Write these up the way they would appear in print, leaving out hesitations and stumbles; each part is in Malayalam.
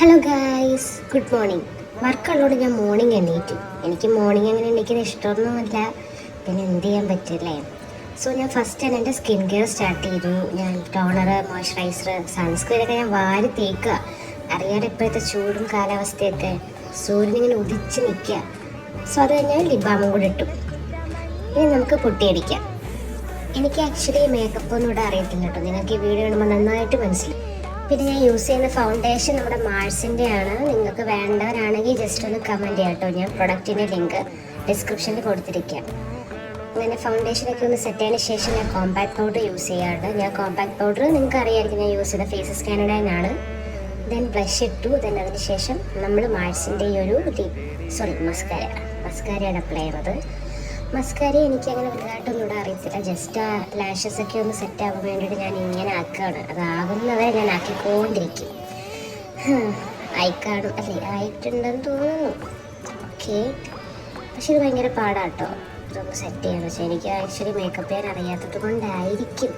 Hello guys, good morning. വർക്കുള്ളതുകൊണ്ട് ഞാൻ മോർണിംഗ് എണീറ്റു. എനിക്ക് മോർണിംഗ് അങ്ങനെ എണീക്കുന്ന ഇഷ്ടമൊന്നുമില്ല, പിന്നെ എന്ത് ചെയ്യാൻ പറ്റില്ലേ. സോ ഞാൻ ഫസ്റ്റ് തന്നെ എൻ്റെ സ്കിൻ കെയർ സ്റ്റാർട്ട് ചെയ്തു. ഞാൻ ടോണർ, മോയ്സ്ചറൈസർ, സൺസ്ക്രീനൊക്കെ ഞാൻ വാരി തേക്കുക. അറിയാതെ ഇപ്പോഴത്തെ ചൂടും കാലാവസ്ഥയൊക്കെ സൂര്യനിങ്ങനെ ഉദിച്ച് നിൽക്കുക. സോ അത് കഴിഞ്ഞാൽ ലിപ് ബാമും കൂടെ ഇട്ടു. ഇനി നമുക്ക് പൊട്ടിയടിക്കാം. എനിക്ക് ആക്ച്വലി മേക്കപ്പ് ഒന്നും ഇവിടെ അറിയത്തില്ല കേട്ടോ. നിങ്ങൾക്ക് ഈ വീഡിയോ കാണുമ്പോൾ നന്നായിട്ട് മനസ്സിലായി. പിന്നെ ഞാൻ യൂസ് ചെയ്യുന്ന ഫൗണ്ടേഷൻ നമ്മുടെ മാഴ്സിൻ്റെ ആണ്. നിങ്ങൾക്ക് വേണ്ടവരാണെങ്കിൽ ജസ്റ്റ് ഒന്ന് കമൻറ്റ് ചെയ്യാം കേട്ടോ. ഞാൻ പ്രൊഡക്റ്റിൻ്റെ ലിങ്ക് ഡിസ്ക്രിപ്ഷനിൽ കൊടുത്തിരിക്കാം. അങ്ങനെ ഫൗണ്ടേഷനൊക്കെ ഒന്ന് സെറ്റ് ചെയ്തതിന് ശേഷം ഞാൻ കോമ്പാക്ട് പൗഡർ യൂസ് ചെയ്യാറുണ്ട്. ഞാൻ കോമ്പാക്ട് പൗഡർ നിങ്ങൾക്ക് അറിയാമായിരിക്കും, ഞാൻ യൂസ് ചെയ്ത ഫേസസ് കാനഡയാണ്. ദെൻ ബ്ലഷ് ഇട്ടു. ദെൻ അതിന് ശേഷം നമ്മൾ മാഴ്സിൻ്റെ ഈ ഒരു മസ്കാരയാണ് അപ്ലൈ ചെയ്യുന്നത്. മസ്കാര എനിക്ക് അങ്ങനെ വലുതായിട്ടൊന്നും ഇവിടെ അറിയത്തില്ല. ജസ്റ്റ് ആ ലാഷസ് ഒക്കെ ഒന്ന് സെറ്റ് ആകാൻ വേണ്ടിയിട്ട് ഞാൻ ഇങ്ങനെ ആക്കുകയാണ്. അതാകുന്നവരെ ഞാൻ ആക്കിക്കൊണ്ടിരിക്കും. ആയിക്കാണും അല്ലേ, ആയിട്ടുണ്ടെന്ന് തോന്നുന്നു. ഓക്കെ, പക്ഷെ ഇത് ഭയങ്കര പാടാട്ടോ ഇതൊന്ന് സെറ്റ് ചെയ്യാന്ന് വെച്ചാൽ. എനിക്ക് ആക്ച്വലി മേക്കപ്പ് ചെയ്യാൻ അറിയാത്തത് കൊണ്ടായിരിക്കും.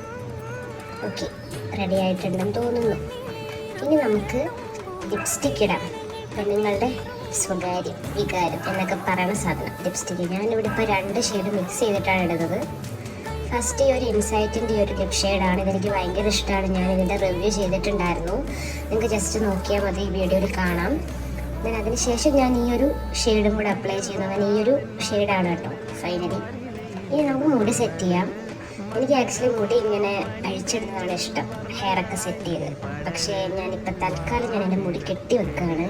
ഓക്കെ, റെഡി ആയിട്ടുണ്ടെന്ന് തോന്നുന്നു. ഇനി നമുക്ക് ലിപ്സ്റ്റിക്ക് ഇടാം. പെണ്ണുങ്ങളുടെ സ്വകാര്യം, വികാരം എന്നൊക്കെ പറയുന്ന സാധനം ലിപ്സ്റ്റിക്ക്. ഞാനിവിടെ ഇപ്പോൾ 2 ഷെയ്ഡ് മിക്സ് ചെയ്തിട്ടാണ് ഇടുന്നത്. ഫസ്റ്റ് ഈ ഒരു ഇൻസൈറ്റിൻ്റെ ഈ ഒരു ലിപ് ഷെയ്ഡാണ്. ഇതെനിക്ക് ഭയങ്കര ഇഷ്ടമാണ്. ഞാൻ ഇതിൻ്റെ റിവ്യൂ ചെയ്തിട്ടുണ്ടായിരുന്നു, നിങ്ങൾക്ക് ജസ്റ്റ് നോക്കിയാൽ മതി, ഈ വീഡിയോയിൽ കാണാം. ദെൻ അതിന് ശേഷം ഞാൻ ഈ ഒരു ഷെയ്ഡും കൂടെ അപ്ലൈ ചെയ്യുന്നു. അങ്ങനെ ഈ ഒരു ഷെയ്ഡാണ് കേട്ടോ ഫൈനലി. ഇനി നമുക്ക് മുടി സെറ്റ് ചെയ്യാം. എനിക്ക് ആക്ച്വലി മുടി ഇങ്ങനെ അഴിച്ചെടുത്തതാണ് ഇഷ്ടം, ഹെയറൊക്കെ സെറ്റ് ചെയ്ത്. പക്ഷേ ഞാനിപ്പോൾ തൽക്കാലം ഞാൻ എൻ്റെ മുടി കെട്ടി വെക്കുകയാണ്.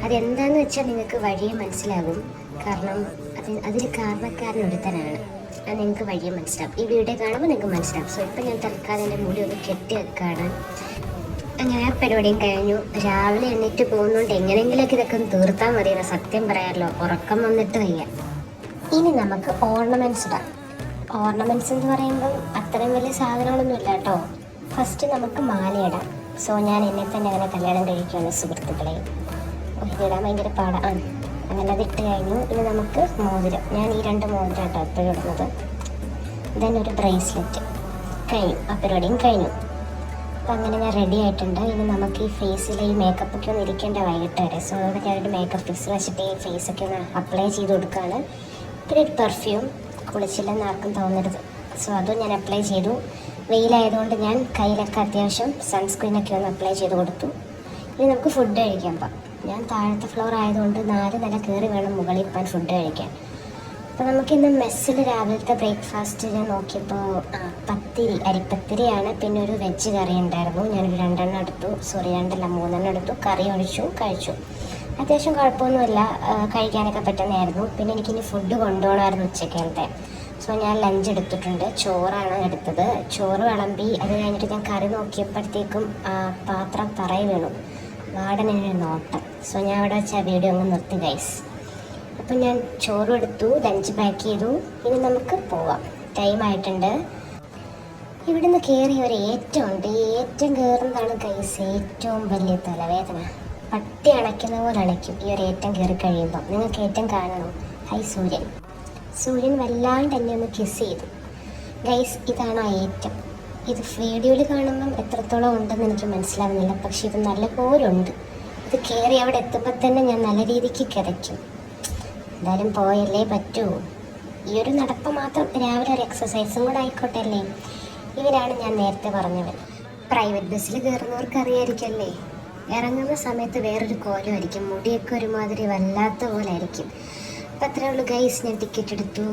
അതെന്താന്ന് വെച്ചാൽ നിങ്ങൾക്ക് വഴിയെ മനസ്സിലാകും. കാരണം അതിന് കാരണക്കാരൻ ഒരുത്തനാണ്. അത് നിങ്ങൾക്ക് വഴിയെ മനസ്സിലാവും. ഈ വീഡിയോ കാണുമ്പോൾ നിങ്ങൾക്ക് മനസ്സിലാവും. സോ ഇപ്പം ഞാൻ തൽക്കാലം എൻ്റെ മുടി ഒന്ന് കെട്ടി വെക്കുകയാണ്. അങ്ങനെ ആ പരിപാടിയും കഴിഞ്ഞു. രാവിലെ എണീറ്റ് പോകുന്നതുകൊണ്ട് എങ്ങനെയെങ്കിലൊക്കെ ഇതൊക്കെ ഒന്ന് തീർത്താൽ മതിയെന്ന് സത്യം പറയാമല്ലോ. ഉറക്കം വന്നിട്ട് വയ്യ. ഇനി നമുക്ക് ഓർണമെൻറ്റ്സ് ഇടാം. ഓർണമെൻറ്റ്സ് എന്ന് പറയുമ്പം അത്രയും വലിയ സാധനങ്ങളൊന്നും ഇല്ല കേട്ടോ. ഫസ്റ്റ് നമുക്ക് മാലയിടാം. സോ ഞാൻ എന്നെ തന്നെ അങ്ങനെ കല്യാണം കഴിക്കുകയാണ് സുഹൃത്തുക്കളെ. ഇതിടാൻ ഭയങ്കര പാടാണ്. അങ്ങനെ അതിട്ട് കഴിഞ്ഞു. ഇനി നമുക്ക് മോതിരം. ഞാൻ ഈ 2 മോതിരം കേട്ടോ എപ്പോഴും ഇടുന്നത്. ദെൻ ഒരു ബ്രേസ്ലെറ്റ്. കഴിഞ്ഞു, ആ പരിപാടിയും കഴിഞ്ഞു. അപ്പം അങ്ങനെ ഞാൻ റെഡി ആയിട്ടുണ്ട്. ഇനി നമുക്ക് ഈ ഫേസിൽ ഈ മേക്കപ്പൊക്കെ ഒന്ന് ഇരിക്കേണ്ട വൈകിട്ട് വരെ. സോ അവിടെ ഞാനൊരു മേക്കപ്പ് ഫിക്സ് വെച്ചിട്ട് ഈ ഫേസൊക്കെ ഒന്ന് അപ്ലൈ ചെയ്ത് കൊടുക്കുകയാണ്. പിന്നെ ഒരു പെർഫ്യൂം, കുളിച്ചില്ലെന്ന് ആർക്കും തോന്നരുത്. സോ അതും ഞാൻ അപ്ലൈ ചെയ്തു. വെയിലായതുകൊണ്ട് ഞാൻ കയ്യിലൊക്കെ അത്യാവശ്യം സൺസ്ക്രീനൊക്കെ ഒന്ന് അപ്ലൈ ചെയ്ത് കൊടുത്തു. ഇനി നമുക്ക് ഫുഡ് കഴിക്കാൻ പോകാം. ഞാൻ താഴത്തെ ഫ്ലോർ ആയതുകൊണ്ട് 4 നില കയറി വേണം മുകളിൽ പോകാൻ ഫുഡ് കഴിക്കാൻ. അപ്പോൾ നമുക്കിന്ന് മെസ്സിൽ രാവിലത്തെ ബ്രേക്ക്ഫാസ്റ്റ് ഞാൻ നോക്കിയപ്പോൾ അരിപ്പത്തിരിയാണ്. പിന്നെ ഒരു വെജ് കറി ഉണ്ടായിരുന്നു. ഞാനൊരു 2 എണ്ണം എടുത്തു. 2 അല്ല 3 എണ്ണം എടുത്തു. കറി ഒഴിച്ചു, കഴിച്ചു. അത്യാവശ്യം കുഴപ്പമൊന്നുമില്ല, കഴിക്കാനൊക്കെ പറ്റുന്നതായിരുന്നു. പിന്നെ എനിക്കിനി ഫുഡ് കൊണ്ടുപോകണമായിരുന്നു ഉച്ചക്കാലത്തെ. സോ ഞാൻ ലഞ്ച് എടുത്തിട്ടുണ്ട്. ചോറാണ് എടുത്തത്. ചോറ് വിളമ്പി അത് കഴിഞ്ഞിട്ട് ഞാൻ കറി നോക്കിയപ്പോഴത്തേക്കും പാത്രം തറയിൽ വീണു. വാർഡനൊരു നോട്ടം. സോ ഞാൻ അവിടെ വെച്ച വീഡിയോ അങ്ങ് നിർത്തി ഗൈസ്. അപ്പം ഞാൻ ചോറും എടുത്തു, ലഞ്ച് പാക്ക് ചെയ്തു. ഇനി നമുക്ക് പോവാം, ടൈം ആയിട്ടുണ്ട്. ഇവിടുന്ന് കയറിയ ഒരു ഏറ്റമുണ്ട്. ഈ ഏറ്റം കയറുന്നതാണ് ഗൈസ് ഏറ്റവും വലിയ തലവേദന. പട്ടി അണയ്ക്കുന്ന പോലെ അണയ്ക്കും ഈ ഒരു ഏറ്റം കയറി കഴിയുമ്പോൾ. നിങ്ങൾക്ക് ഏറ്റം കാണണം. ഹൈ സൂര്യൻ. സൂര്യൻ വല്ലാണ്ട് എന്നെ ഒന്ന് കിസ് ചെയ്തു ഗൈസ്. ഇതാണ് ആ ഏറ്റം. ഇത് വീഡിയോയിൽ കാണുമ്പം എത്രത്തോളം ഉണ്ടെന്ന് എനിക്ക് മനസ്സിലാവുന്നില്ല, പക്ഷെ ഇത് നല്ല പോലുണ്ട്. ഇത് കയറി അവിടെ എത്തുമ്പോൾ തന്നെ ഞാൻ നല്ല രീതിക്ക് കിതയ്ക്കും. എന്തായാലും പോയല്ലേ പറ്റൂ. ഈ ഒരു നടപ്പ് മാത്രം രാവിലെ ഒരു എക്സസൈസും കൂടെ ആയിക്കോട്ടെ അല്ലേ. ഇവരാണ് ഞാൻ നേരത്തെ പറഞ്ഞവൻ. പ്രൈവറ്റ് ബസ്സിൽ കയറുന്നവർക്ക് അറിയാമായിരിക്കല്ലേ, ഇറങ്ങുന്ന സമയത്ത് വേറൊരു കോലമായിരിക്കും. മുടിയൊക്കെ ഒരുമാതിരി വല്ലാത്ത പോലെ ആയിരിക്കും. അപ്പം അത്രേ ഉള്ളൂ ഗൈസ്, ഞാൻ ടിക്കറ്റ് എടുത്തു.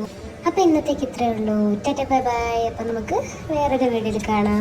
അപ്പോൾ ഇന്നത്തേക്ക് ഇത്രയേ ഉള്ളൂ. Tata bye bye. അപ്പം നമുക്ക് വേറൊരു വീഡിയോയിൽ കാണാം.